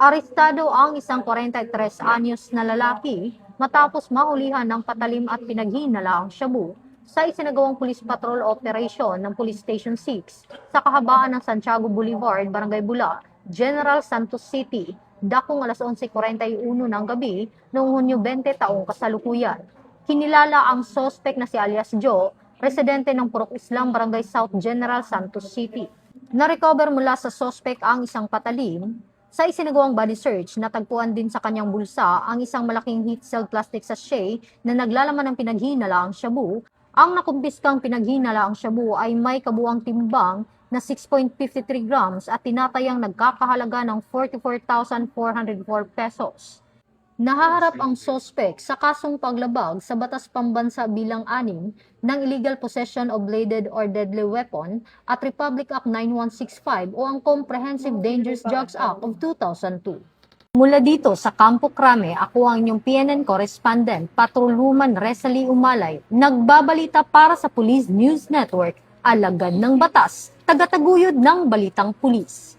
Arestado ang isang 43 anyos na lalaki matapos mahulihan ng patalim at pinaghinala ang shabu sa isinagawang police patrol operation ng Police Station 6 sa kahabaan ng Santiago Boulevard, Barangay Bula, General Santos City, dakong alas 11:41 ng gabi noong Hunyo 20 taong kasalukuyan. Kinilala ang sospek na si alias Joe, residente ng Purok Islam, Barangay South, General Santos City. Na-recover mula sa sospek ang isang patalim. Sa isinagawang body search, natagpuan din sa kanyang bulsa ang isang malaking heat-sealed plastic sachet na naglalaman ng pinaghinalaang shabu. Ang nakumpiskang pinaghinalaang shabu ay may kabuang timbang na 6.53 grams at tinatayang nagkakahalaga ng 44,404 pesos. Nahaharap ang sospek sa kasong paglabag sa Batas Pambansa bilang 6 ng illegal possession of bladed or deadly weapon at Republic Act 9165 o ang Comprehensive Dangerous Drugs Act of 2002. Mula dito sa Campo Crame, ako ang inyong PNN correspondent, Patrolwoman Resalie Umalay, nagbabalita para sa Police News Network, alagad ng batas, tagataguyod ng balitang pulis.